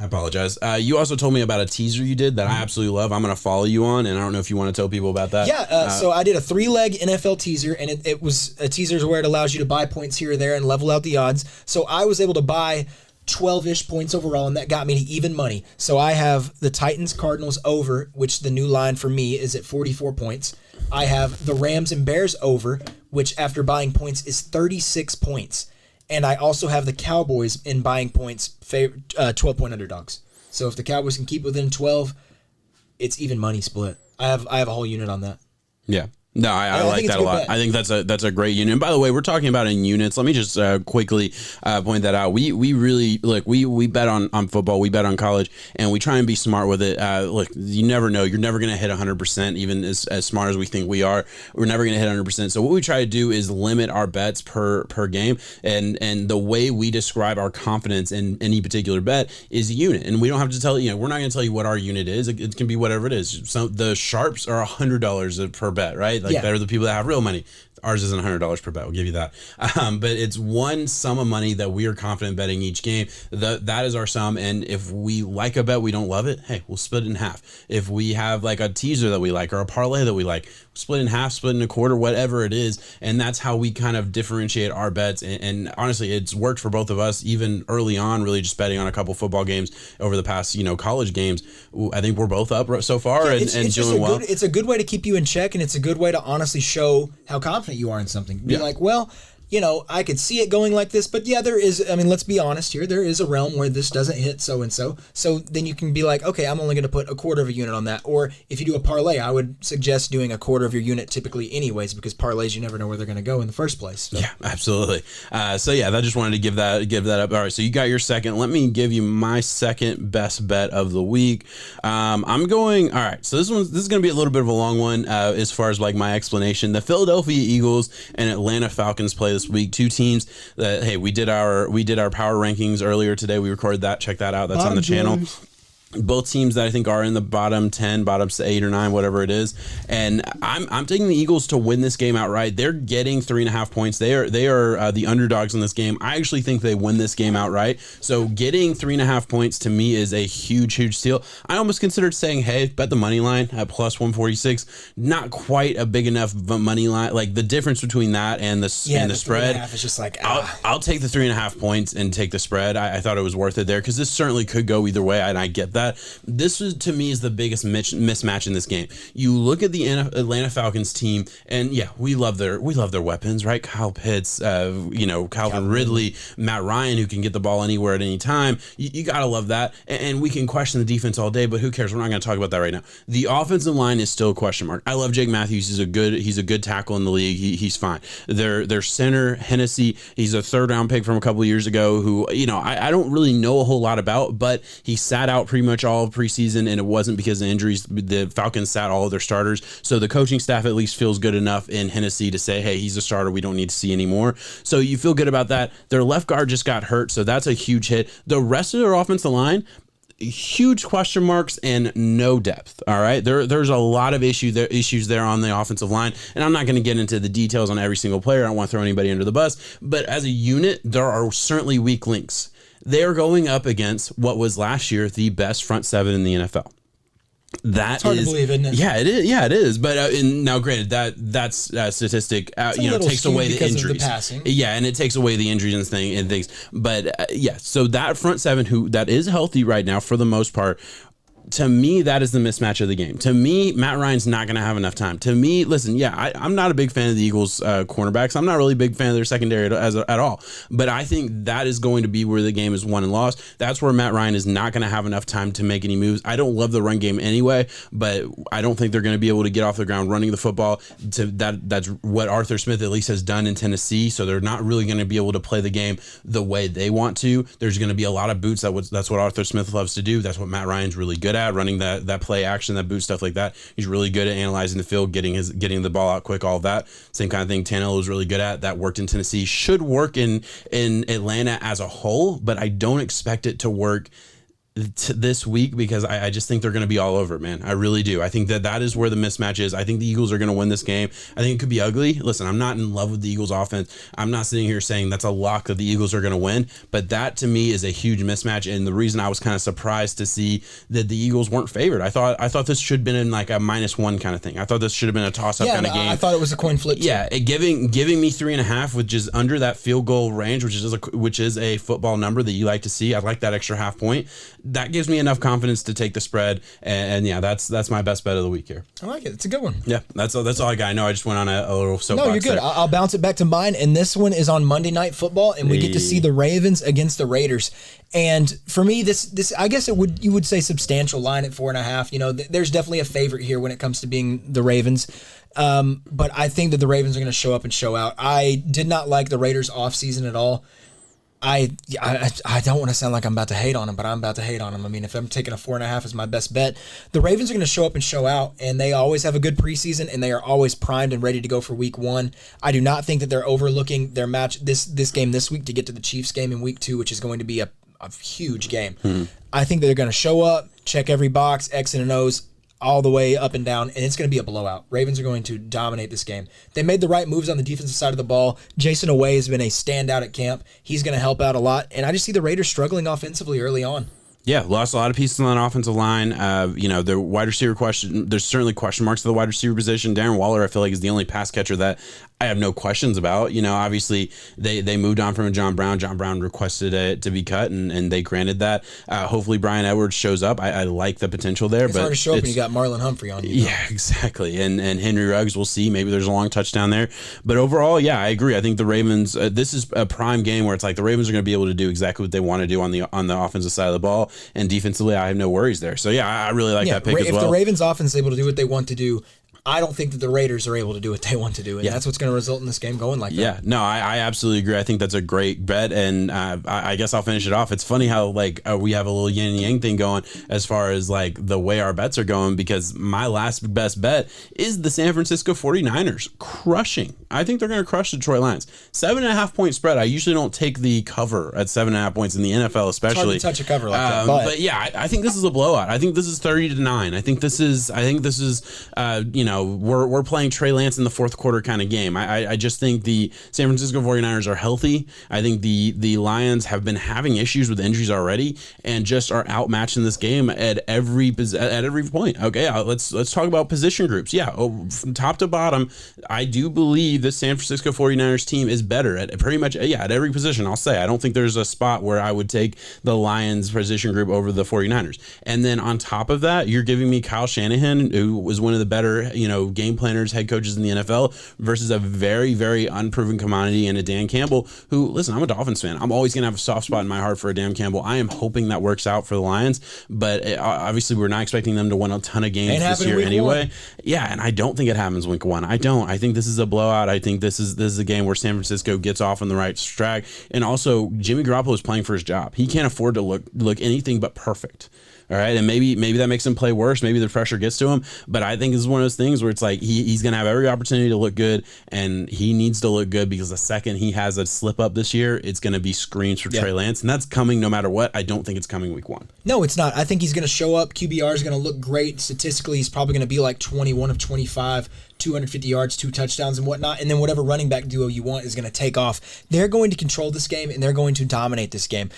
I apologize. You also told me about a teaser you did that I absolutely love. I'm going to follow you on, and I don't know if you want to tell people about that. Yeah, so I did a 3-leg NFL teaser, and it was a teaser where it allows you to buy points here or there and level out the odds. So I was able to buy 12-ish points overall, and that got me to even money. So I have the Titans-Cardinals over, which the new line for me is at 44 points. I have the Rams and Bears over, which after buying points is 36 points. And I also have the Cowboys in buying points, 12-point underdogs. So if the Cowboys can keep within 12, it's even money split. I have a whole unit on that. Yeah. No, I like that a lot. Bet. I think that's a great unit. And by the way, we're talking about in units. Let me just quickly point that out. We really we bet on football. We bet on college, and we try and be smart with it. Look, you never know. You're never going to hit 100%, even as smart as we think we are. We're never going to hit 100%. So what we try to do is limit our bets per game, and the way we describe our confidence in any particular bet is a unit. And we don't have to tell we're not going to tell you what our unit is. It can be whatever it is. So the sharps are $100 per bet, right? They're the people that have real money. Ours isn't $100 per bet. We'll give you that. But it's one sum of money that we are confident betting each game. That is our sum. And if we like a bet, we don't love it, hey, we'll split it in half. If we have like a teaser that we like or a parlay that we like, split in half, split in a quarter, whatever it is. And that's how we kind of differentiate our bets. And honestly, it's worked for both of us, even early on, really just betting on a couple football games over the past, college games. I think we're both up so far and doing well. It's a good way to keep you in check, and it's a good way to honestly show how confident you are in something. Be like, well, I could see it going like this, but yeah, there is, let's be honest here, there is a realm where this doesn't hit so-and-so. So then you can be like, okay, I'm only going to put a quarter of a unit on that. Or if you do a parlay, I would suggest doing a quarter of your unit typically anyways, because parlays, you never know where they're going to go in the first place. So. Yeah, absolutely. I just wanted to give that up. All right, so you got your second. Let me give you my second best bet of the week. I'm going, all right, so this is going to be a little bit of a long one as far as like my explanation. The Philadelphia Eagles and Atlanta Falcons play this week. Two teams that, hey, we did our power rankings earlier today. We recorded that. Check that out. That's on the channel. Both teams that I think are in the bottom 10, bottom 8 or 9, whatever it is. And I'm taking the Eagles to win this game outright. They're getting 3.5 points. They are the underdogs in this game. I actually think they win this game outright. So getting 3.5 points to me is a huge steal. I almost considered saying, hey, bet the money line at plus 146. Not quite a big enough money line. Like the difference between that and the spread. 3.5 is just like, I'll take the 3.5 points and take the spread. I thought it was worth it there because this certainly could go either way, and I get that. This to me is the biggest mismatch in this game. You look at the Atlanta Falcons team, and yeah, we love their weapons, right? Kyle Pitts, Calvin Ridley, Matt Ryan, who can get the ball anywhere at any time. You gotta love that, and we can question the defense all day, but who cares? We're not going to talk about that right now. The offensive line is still a question mark. I love Jake Matthews. He's a good tackle in the league. He's fine. Their center Hennessy, he's a 3rd-round pick from a couple of years ago. Who I don't really know a whole lot about, but he sat out pretty much all of preseason, and it wasn't because of injuries. The Falcons sat all of their starters, so the coaching staff at least feels good enough in Hennessy to say, hey, he's a starter, we don't need to see anymore. So you feel good about that. Their left guard just got hurt, so that's a huge hit. The rest of their offensive line, huge question marks and no depth. All right, there's a lot of issues there on the offensive line, and I'm not going to get into the details on every single player. I don't want to throw anybody under the bus, but as a unit, there are certainly weak links. They are going up against what was last year the best front 7 in the NFL. It's hard to believe, isn't it? Yeah, it is. Yeah, it is. But now, granted, that's statistic takes away the injuries. The passing. Yeah, and it takes away the injuries and things. But so that front 7 that is healthy right now for the most part. to me, that is the mismatch of the game. To me, Matt Ryan's not going to have enough time. To me, listen, I'm not a big fan of the Eagles cornerbacks. I'm not really a big fan of their secondary at all. But I think that is going to be where the game is won and lost. That's where Matt Ryan is not going to have enough time to make any moves. I don't love the run game anyway, but I don't think they're going to be able to get off the ground running the football. That's what Arthur Smith at least has done in Tennessee. So they're not really going to be able to play the game the way they want to. There's going to be a lot of boots. That's what Arthur Smith loves to do. That's what Matt Ryan's really good at, running that play action, that boot stuff like that. He's really good at analyzing the field, getting the ball out quick, all of that. Same kind of thing Tannehill was really good at. That worked in Tennessee. Should work in Atlanta as a whole, but I don't expect it to work this week because I just think they're going to be all over it, man. I really do. I think that is where the mismatch is. I think the Eagles are going to win this game. I think it could be ugly. Listen, I'm not in love with the Eagles offense. I'm not sitting here saying that's a lock that the Eagles are going to win, but that to me is a huge mismatch. And the reason I was kind of surprised to see that the Eagles weren't favored. I thought this should have been in like a -1 kind of thing. I thought this should have been a toss-up kind of game. I thought it was a coin flip too. Yeah, giving me 3.5, which is under that field goal range, which is a football number that you like to see. I like that extra half point. That gives me enough confidence to take the spread, and yeah, that's my best bet of the week here. I like it. It's a good one. Yeah, that's all I got. I know I just went on a little soapbox. No, you're good. I'll bounce it back to mine, and this one is on Monday Night Football, and we get to see the Ravens against the Raiders. And for me, this I guess you would say substantial line at 4.5. You know, there's definitely a favorite here when it comes to being the Ravens. But I think that the Ravens are going to show up and show out. I did not like the Raiders offseason at all. I don't want to sound like I'm about to hate on them, but I'm about to hate on them. I mean, if I'm taking a 4.5 as my best bet, the Ravens are going to show up and show out, and they always have a good preseason, and they are always primed and ready to go for week 1. I do not think that they're overlooking their match this game this week to get to the Chiefs game in week 2, which is going to be a huge game. I think they're going to show up, check every box, X and O's, all the way up and down, and it's going to be a blowout. Ravens are going to dominate this game. They made the right moves on the defensive side of the ball. Jason Away has been a standout at camp. He's going to help out a lot, and I just see the Raiders struggling offensively early on. Yeah, lost a lot of pieces on that offensive line. The wide receiver question, there's certainly question marks to the wide receiver position. Darren Waller, I feel like, is the only pass catcher that I have no questions about. You know, obviously they moved on from John Brown. John Brown requested it to be cut, and they granted that. Hopefully Brian Edwards shows up. I like the potential there. It's hard to show up when you got Marlon Humphrey on you. Yeah, exactly. And Henry Ruggs, we'll see. Maybe there's a long touchdown there. But overall, yeah, I agree. I think the Ravens, this is a prime game where it's like the Ravens are going to be able to do exactly what they want to do on the offensive side of the ball. And defensively, I have no worries there. So, yeah, I really like that pick as well. If the Ravens offense is able to do what they want to do, I don't think that the Raiders are able to do what they want to do, and that's what's going to result in this game going like that. Yeah, no, I absolutely agree. I think that's a great bet, and I guess I'll finish it off. It's funny how we have a little yin and yang thing going as far as like the way our bets are going, because my last best bet is the San Francisco 49ers crushing. I think they're going to crush the Detroit Lions. 7.5 point spread. I usually don't take the cover at 7.5 points in the NFL, especially. It's hard to touch a cover like that, but yeah, I think this is a blowout. I think this is 30-9. I think this is we're playing Trey Lance in the fourth quarter kind of game. I just think the San Francisco 49ers are healthy. I think the Lions have been having issues with injuries already and just are outmatched in this game at every point. Okay, let's talk about position groups. Yeah, from top to bottom, I do believe the San Francisco 49ers team is better at pretty much at every position. I'll say I don't think there's a spot where I would take the Lions position group over the 49ers. And then on top of that, you're giving me Kyle Shanahan, who was one of the better game planners, head coaches in the NFL, versus a very, very unproven commodity and a Dan Campbell, who, listen, I'm a Dolphins fan. I'm always going to have a soft spot in my heart for a Dan Campbell. I am hoping that works out for the Lions, but obviously we're not expecting them to win a ton of games this year anyway. Yeah, and I don't think it happens week 1. I don't. I think this is a blowout. I think this is a game where San Francisco gets off on the right track, and also Jimmy Garoppolo is playing for his job. He can't afford to look anything but perfect. All right, and maybe that makes him play worse. Maybe the pressure gets to him. But I think this is one of those things where it's like he's going to have every opportunity to look good, and he needs to look good, because the second he has a slip up this year, it's going to be screams for Trey Lance, and that's coming no matter what. I don't think it's coming week 1. No, it's not. I think he's going to show up. QBR is going to look great. Statistically, he's probably going to be like 21 of 25. 250 yards, 2 touchdowns and whatnot, and then whatever running back duo you want is going to take off. They're going to control this game, and they're going to dominate this game.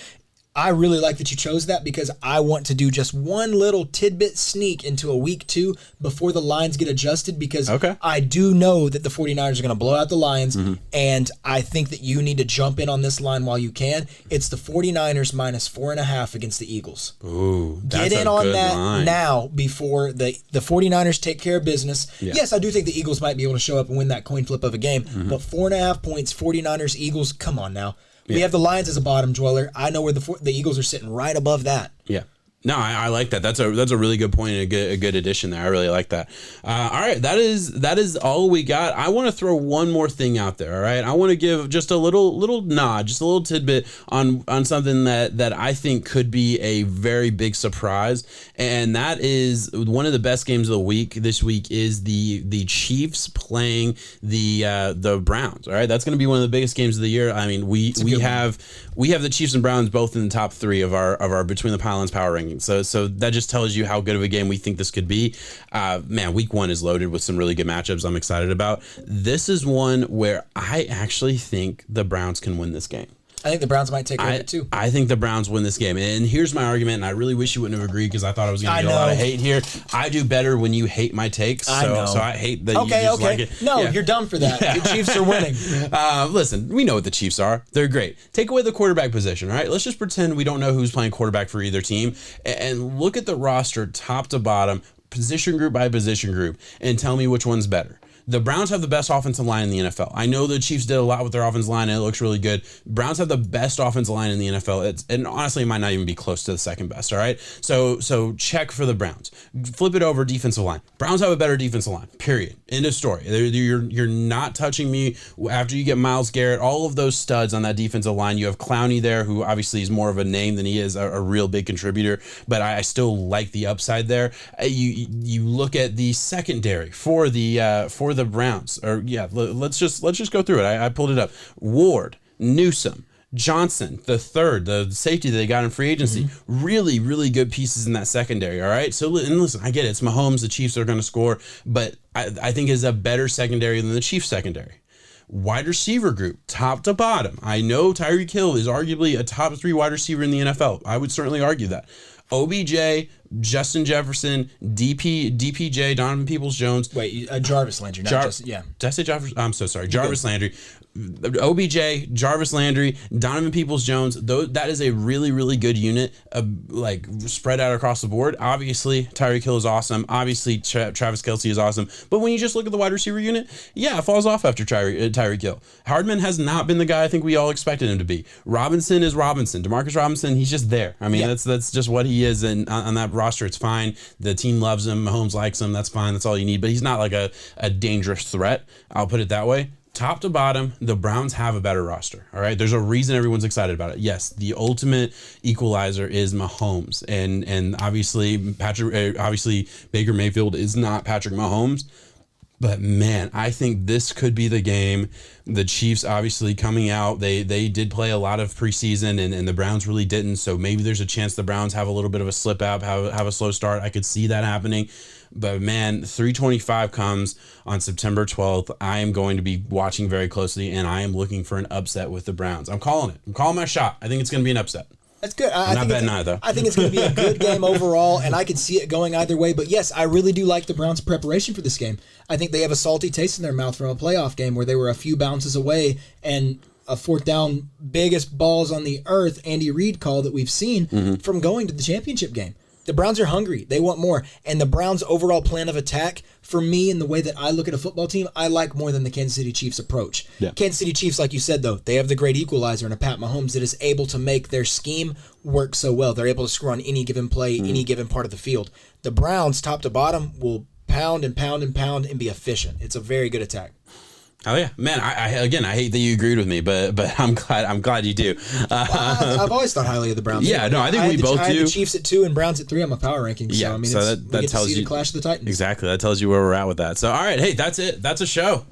I really like that you chose that because I want to do just one little tidbit sneak into a week 2 before the lines get adjusted because I do know that the 49ers are going to blow out the Lions, and I think that you need to jump in on this line while you can. It's the 49ers minus 4.5 against the Eagles. Ooh, that's Get in on that line. now before the 49ers take care of business. Yeah. Yes, I do think the Eagles might be able to show up and win that coin flip of a game, but 4.5 points, 49ers, Eagles, come on now. We have the Lions as a bottom dweller. I know where the Eagles are sitting right above that. Yeah. No, I like that. That's a really good point and a good addition there. I really like that. All right, that is all we got. I want to throw one more thing out there. All right, I want to give just a little nod, just a little tidbit on something that I think could be a very big surprise, and that is one of the best games of the week. This week is the Chiefs playing the Browns. All right, that's going to be one of the biggest games of the year. I mean, we have the Chiefs and Browns both in the top 3 of our Between the Pylons power rankings. So that just tells you how good of a game we think this could be. Man, week 1 is loaded with some really good matchups I'm excited about. This is one where I actually think the Browns can win this game. I think the Browns might take care of it too. I think the Browns win this game. And here's my argument, and I really wish you wouldn't have agreed because I thought I was going to get a lot of hate here. I do better when you hate my takes. So I hate that you just like it. No, you're dumb for that. The Chiefs are winning. Listen, we know what the Chiefs are. They're great. Take away the quarterback position, all right? Let's just pretend we don't know who's playing quarterback for either team and look at the roster top to bottom, position group by position group, and tell me which one's better. The Browns have the best offensive line in the NFL. I know the Chiefs did a lot with their offensive line, and it looks really good. Browns have the best offensive line in the NFL. And honestly, it might not even be close to the second best, all right? So check for the Browns. Flip it over, defensive line. Browns have a better defensive line, period. End of story. You're not touching me after you get Myles Garrett, all of those studs on that defensive line. You have Clowney there, who obviously is more of a name than he is a real big contributor, but I still like the upside there. You look at the secondary for the Browns, let's just go through it. I pulled it up. Ward, Newsome, Johnson, the third, the safety that they got in free agency, really, really good pieces in that secondary. All right. So, and listen, I get it. It's Mahomes. The Chiefs are going to score, but I think is a better secondary than the Chiefs secondary. Wide receiver group, top to bottom. I know Tyreek Hill is arguably a top 3 wide receiver in the NFL. I would certainly argue that. OBJ, Justin Jefferson, DPJ, Donovan Peoples-Jones. Wait, Jarvis Landry, not just, Did I say Jarvis? I'm so sorry. Jarvis Landry. OBJ, Jarvis Landry, Donovan Peoples-Jones. That is a really, really good unit, like spread out across the board. Obviously, Tyreek Hill is awesome. Obviously, Travis Kelce is awesome. But when you just look at the wide receiver unit, it falls off after Tyreek Hill. Hardman has not been the guy I think we all expected him to be. Robinson is Robinson. Demarcus Robinson, he's just there. I mean, that's just what he is, and on that roster, it's fine. The team loves him. Mahomes likes him. That's fine. That's all you need. But he's not like a dangerous threat. I'll put it that way. Top to bottom, the Browns have a better roster. All right, there's a reason everyone's excited about it. Yes, the ultimate equalizer is Mahomes, and obviously Baker Mayfield is not Patrick Mahomes. But man, I think this could be the game. The Chiefs obviously coming out, they did play a lot of preseason, and the Browns really didn't. So maybe there's a chance the Browns have a little bit of a slip up, have a slow start. I could see that happening. But man, 325 comes on September 12th. I am going to be watching very closely, and I am looking for an upset with the Browns. I'm calling it. I'm calling my shot. I think it's going to be an upset. That's good. I'm not betting either. I think it's going to be a good game overall, and I can see it going either way. But yes, I really do like the Browns' preparation for this game. I think they have a salty taste in their mouth from a playoff game where they were a few bounces away, and a 4th down, biggest balls on the earth, Andy Reid call that we've seen from going to the championship game. The Browns are hungry. They want more. And the Browns' overall plan of attack, for me, in the way that I look at a football team, I like more than the Kansas City Chiefs approach. Yeah. Kansas City Chiefs, like you said, though, they have the great equalizer in a Pat Mahomes that is able to make their scheme work so well. They're able to score on any given play, any given part of the field. The Browns, top to bottom, will pound and pound and pound and be efficient. It's a very good attack. Oh yeah, man! I hate that you agreed with me, but I'm glad you do. I've always thought highly of the Browns. Yeah, no, I think we both do. I had the Chiefs at 2 and Browns at 3 on my power rankings. Yeah, so I mean, that we get tells to see you the clash of the Titans. Exactly, that tells you where we're at with that. So all right, hey, that's it. That's a show.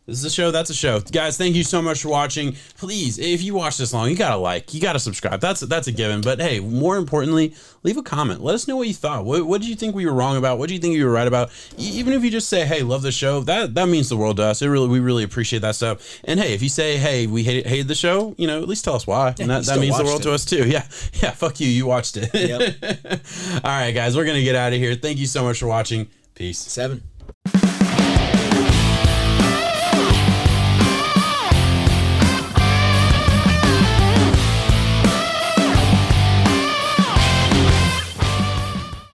This is a show, that's a show. Guys, thank you so much for watching. Please, if you watch this long, you gotta like, you gotta subscribe. That's a given. But hey, more importantly, leave a comment. Let us know what you thought. What did you think we were wrong about? What do you think we were right about? Even if you just say, hey, love the show, that means the world to us. We really appreciate that stuff. And hey, if you say, hey, we hated the show, you know, at least tell us why. And that means the world to us too. Yeah, fuck you. You watched it. Yep. All right, guys, we're gonna get out of here. Thank you so much for watching. Peace. 7.